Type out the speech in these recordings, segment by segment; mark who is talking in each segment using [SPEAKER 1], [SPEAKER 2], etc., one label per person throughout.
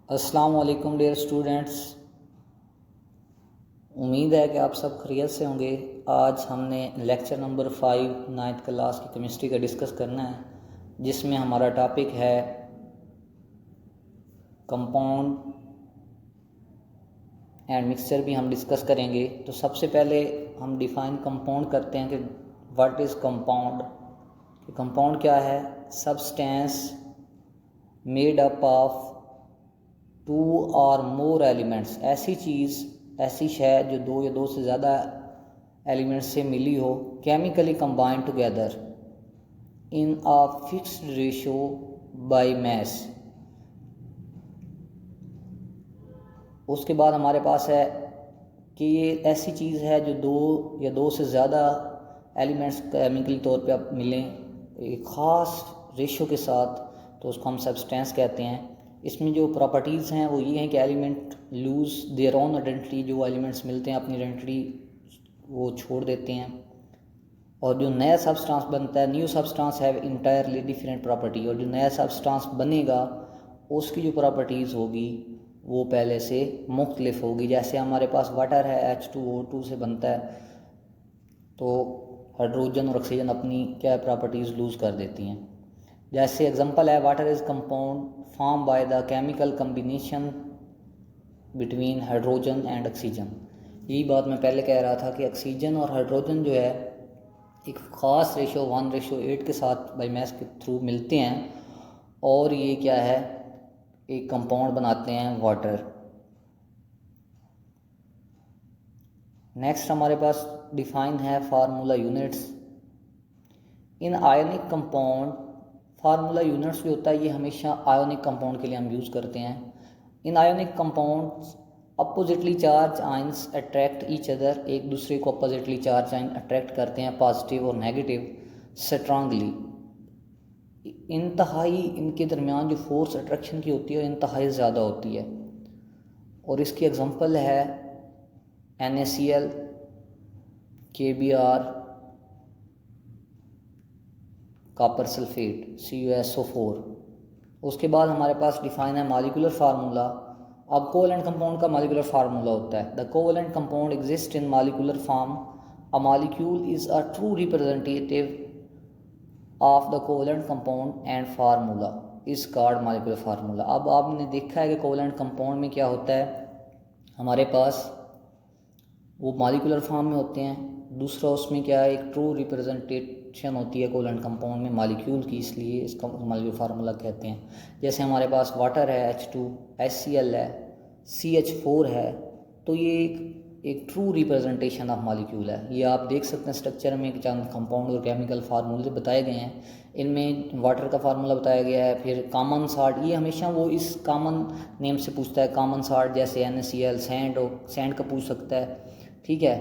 [SPEAKER 1] अस्सलाम वालेकुम dear students. उम्मीद है कि आप सब खैरियत से होंगे। आज हमने लेक्चर नंबर 5 नाइन्थ क्लास की केमिस्ट्री का डिस्कस करना है, जिसमें हमारा टॉपिक है कंपाउंड एंड मिक्सचर भी हम डिस्कस करेंगे। तो सबसे पहले हम डिफ़ाइन कंपाउंड करते हैं कि व्हाट इज़ कंपाउंड। कंपाउंड क्या है? सब्सटेंस मेड अप ऑफ 2 और मोर एलिमेंट्स, ऐसी चीज़, ऐसी शय जो 2 या 2 से ज़्यादा एलिमेंट्स से मिली हो, chemically combined together in a fixed ratio by mass. उसके बाद हमारे पास है कि ये ऐसी चीज़ है जो 2 या 2 से ज़्यादा एलिमेंट्स केमिकली तौर पे आप मिलें एक ख़ास रेशो के साथ, तो उसको हम सब्सटेंस कहते हैं। इसमें जो प्रॉपर्टीज़ हैं वो ये हैं कि element lose their own identity, जो एलिमेंट्स मिलते हैं अपनी आइडेंटिटी वो छोड़ देते हैं, और जो नया सब्सटेंस बनता है, new substance have entirely different property, और जो नया सब्सटेंस बनेगा उसकी जो प्रॉपर्टीज़ होगी वो पहले से मुख्तलिफ होगी। जैसे हमारे पास वाटर है, H2O2 से बनता है, तो हाइड्रोजन और ऑक्सीजन अपनी क्या प्रॉपर्टीज़ लूज़ कर देती हैं। जैसे एग्जांपल है, water is compound form by the chemical combination between hydrogen and oxygen. यही बात मैं पहले कह रहा था कि ऑक्सीजन और हाइड्रोजन जो है एक ख़ास रेशो 1:8 के साथ बाई मैस के थ्रू मिलते हैं, और ये क्या है, एक कंपाउंड बनाते हैं वाटर। नेक्स्ट हमारे पास डिफाइन है फार्मूला यूनिट्स। इन आयोनिक कंपाउंड, फार्मूला यूनिट्स जो होता है ये हमेशा आयोनिक कंपाउंड के लिए हम यूज़ करते हैं। इन ionic compounds oppositely charge ions attract each other, एक दूसरे को अपोजिटली चार्ज आयन अट्रैक्ट करते हैं, पॉजिटिव और नेगेटिव, स्ट्रांगली। इंतहाई इनके दरमियान जो फोर्स अट्रैक्शन की होती है इंतहाई ज़्यादा होती है, और इसकी एग्जांपल है NaCl, KBr, copper sulphate, CuSO4। उसके बाद हमारे पास डिफाइन है मॉलिक्यूलर फार्मूला। अब कोवैलेंट कंपाउंड का मॉलिक्यूलर फार्मूला होता है, the covalent compound exist in molecular form, a molecule is a true representative of the covalent compound and formula is called molecular formula. अब आपने देखा है कि कोवैलेंट कंपाउंड में क्या होता है, हमारे पास वो मॉलिक्यूलर फॉर्म में होते हैं, दूसरा उसमें क्या है, एक ट्रू रिप्रेजेंटेशन होती है कोवैलेंट कंपाउंड में मॉलिक्यूल की, इसलिए इसका मॉलिक्यूलर फार्मूला कहते हैं। जैसे हमारे पास वाटर है H2, HCl है, CH4 है, तो ये एक ट्रू रिप्रेजेंटेशन ऑफ मॉलिक्यूल है। ये आप देख सकते हैं स्ट्रक्चर में कि चंद कंपाउंड और केमिकल फार्मूले बताए गए हैं। इनमें वाटर का फार्मूला बताया गया है, फिर कॉमन साल्ट, ये हमेशा वो इस कॉमन नेम से पूछता है, कॉमन साल्ट जैसे NaCl, सैंड का पूछ सकता है, ठीक है,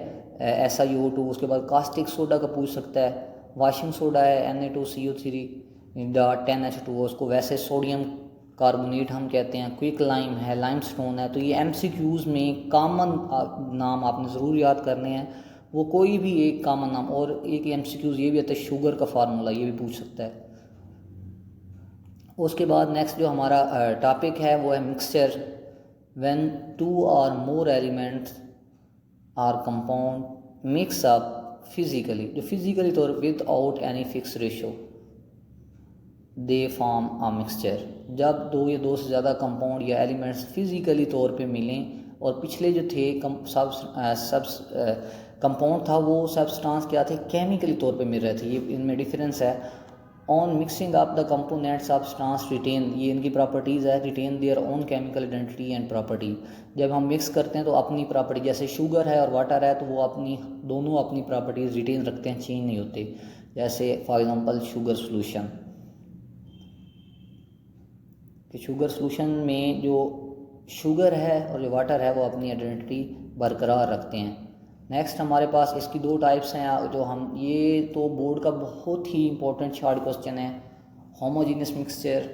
[SPEAKER 1] SiO2। उसके बाद कास्टिक सोडा का पूछ सकता है, वाशिंग सोडा है Na2CO3 10H2O, उसको वैसे सोडियम कार्बोनेट हम कहते हैं, क्विक लाइम है, लाइमस्टोन है। तो ये MCQs में कॉमन नाम आपने ज़रूर याद करने हैं, वो कोई भी एक कॉमन नाम। और एक MCQs ये भी आता है, शुगर का फार्मूला ये भी पूछ सकता है। उसके बाद नेक्स्ट जो हमारा टॉपिक है वो है मिक्सचर। व्हेन 2 और more elements are compound mix up physically, जो फिजिकली तौर without any fix ratio, they form a mixture. जब 2 या 2 से ज़्यादा कंपाउंड या एलिमेंट्स फिजिकली तौर पे मिलें, और पिछले जो थे कंपाउंड था वो सब्सटेंस क्या थे, केमिकली तौर पे मिल रहे थे, ये इनमें डिफरेंस है। On mixing up the component substance retain, ये इनकी प्रॉपर्टीज़ है, retain their own chemical identity and property. जब हम मिक्स करते हैं तो अपनी प्रॉपर्टी, जैसे शुगर है और वाटर है, तो वो दोनों अपनी प्रॉपर्टीज़ रिटेन रखते हैं, चेंज नहीं होते। जैसे फॉर एग्जांपल शुगर सॉल्यूशन, कि शुगर सॉल्यूशन में जो शुगर है और जो वाटर है वो अपनी आइडेंटिटी बरकरार रखते हैं। नेक्स्ट हमारे पास इसकी 2 टाइप्स हैं जो हम, ये तो बोर्ड का बहुत ही इंपॉर्टेंट शॉर्ट क्वेश्चन है, होमोजीनियस मिक्सचर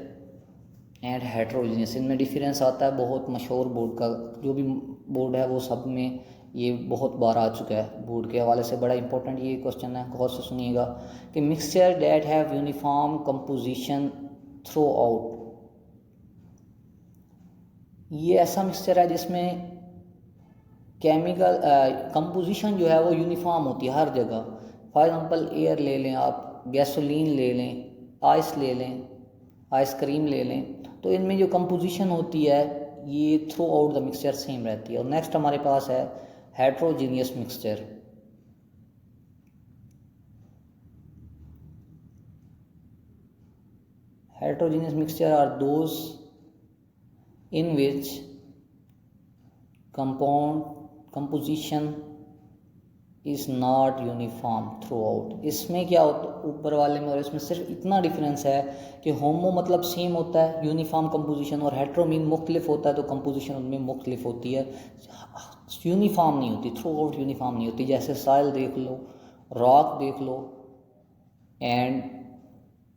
[SPEAKER 1] एंड हेट्रोजीनियस। इनमें डिफरेंस आता है, बहुत मशहूर बोर्ड का, जो भी बोर्ड है वो सब में ये बहुत बार आ चुका है, बोर्ड के हवाले से बड़ा इंपॉर्टेंट ये क्वेश्चन है, गौर से सुनिएगा। कि mixture that have uniform composition through out, ये ऐसा मिक्सचर है जिसमें केमिकल कंपोजिशन जो है वो यूनिफॉर्म होती है हर जगह। फॉर एग्जांपल एयर ले लें आप, गैसोलीन ले लें, आइस ले लें, आइसक्रीम ले लें, तो इनमें जो कंपोजिशन होती है ये through out the mixture same रहती है। और नेक्स्ट हमारे पास है heterogeneous mixture. Heterogeneous mixture are those in which composition is not uniform throughout। इसमें क्या होता है, ऊपर वाले में और इसमें सिर्फ इतना डिफरेंस है कि होमो मतलब सेम होता है यूनिफॉर्म कंपोजिशन, और हेट्रो मीन मुख्तलिफ होता है तो कंपोजिशन उनमें मुख्तलिफ होती है, यूनिफॉर्म नहीं होती, थ्रू आउट यूनिफॉर्म नहीं होती। जैसे सॉइल देख लो, रॉक देख लो एंड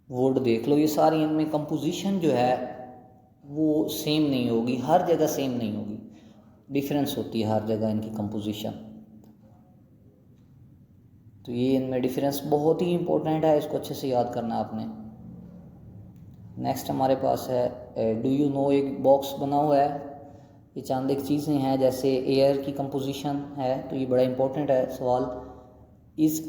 [SPEAKER 1] वुड देख लो, ये सारी इनमें कंपोजिशन जो है वो सेम नहीं होगी, हर जगह सेम नहीं होगी, डिफरेंस होती है हर जगह इनकी कंपोजिशन। तो ये इनमें डिफरेंस बहुत ही इंपॉर्टेंट है, इसको अच्छे से याद करना है आपने। नेक्स्ट हमारे पास है डू यू नो, एक बॉक्स बना हुआ है, ये चंद एक चीज़ें हैं, जैसे एयर की कंपोजिशन है, तो ये बड़ा इंपॉर्टेंट है सवाल। इस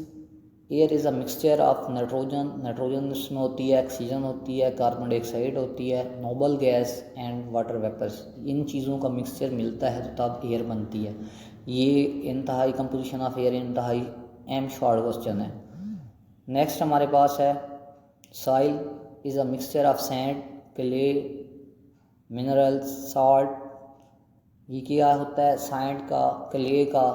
[SPEAKER 1] air is a mixture of nitrogen, nitrogen इसमें होती है, ऑक्सीजन होती है, कार्बन डाइऑक्साइड होती है, noble gas and water vapours, इन चीज़ों का मिक्सचर मिलता है तो तब एयर बनती है। ये इंतहाई कंपोजिशन ऑफ एयर इंतहाई एम शॉर्ट क्वेश्चन है। नेक्स्ट हमारे पास है soil is a mixture of sand, clay, minerals, salt. ये क्या होता है, सैंड का, क्ले का,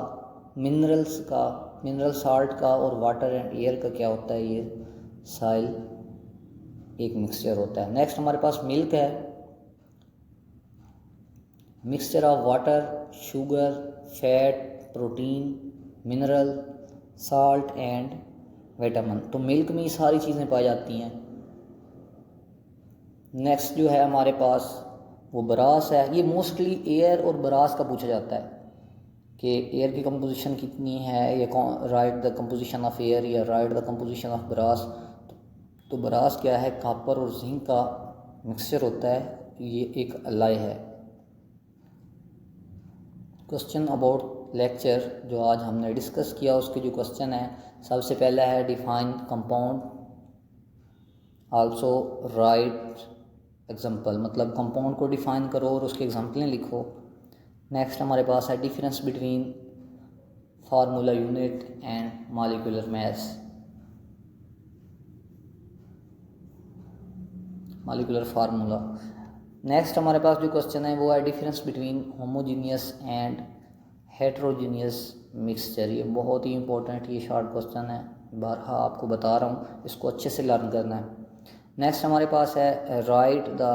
[SPEAKER 1] मिनरल्स का, मिनरल सॉल्ट का, और वाटर एंड एयर का क्या होता है, ये सॉइल एक मिक्सचर होता है। नेक्स्ट हमारे पास मिल्क है, mixture of water, sugar, fat, protein, mineral, salt and vitamin. तो मिल्क में ये सारी चीज़ें पाई जाती हैं। नेक्स्ट जो है हमारे पास वो ब्रास है, ये मोस्टली एयर और ब्रास का पूछा जाता है कि एयर की कंपोजिशन कितनी है, ये write the composition of air या write the composition of brass. तो ब्रास क्या है, कॉपर और जिंक का मिक्सचर होता है, ये एक अलाई है। क्वेश्चन अबाउट लेक्चर जो आज हमने डिस्कस किया, उसके जो क्वेश्चन है, सबसे पहला है define compound, also right example, मतलब कंपाउंड को डिफाइन करो और उसके एग्जांपलें लिखो। नेक्स्ट हमारे पास है difference between formula unit and molecular mass, molecular formula. Next हमारे पास जो क्वेश्चन है वो है difference between homogeneous and heterogeneous mixture. ये बहुत ही इंपॉर्टेंट, ये शॉर्ट क्वेश्चन है, बारहा आपको बता रहा हूँ, इसको अच्छे से लर्न करना है। नेक्स्ट हमारे पास है right the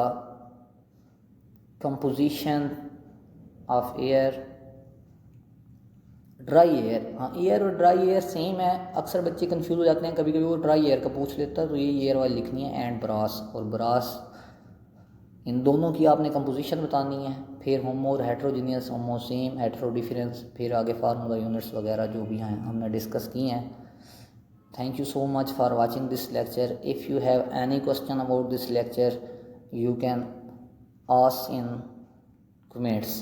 [SPEAKER 1] composition of air, dry air. हाँ, एयर और ड्राई एयर सेम है, अक्सर बच्चे कंफ्यूज हो जाते हैं, कभी कभी वो ड्राई एयर का पूछ लेता है, तो ये एयर वाली लिखनी है। एंड ब्रास, और ब्रास, इन दोनों की आपने कंपोजिशन बतानी है। फिर होमो और हेट्रोजीनियस, होमो सेम, हेट्रो डिफरेंस, फिर आगे फार्मूला यूनिट्स वगैरह जो भी हैं हमने डिस्कस किए हैं। Thank you so much for watching this lecture. If you have any question about this lecture, you can ask in comments.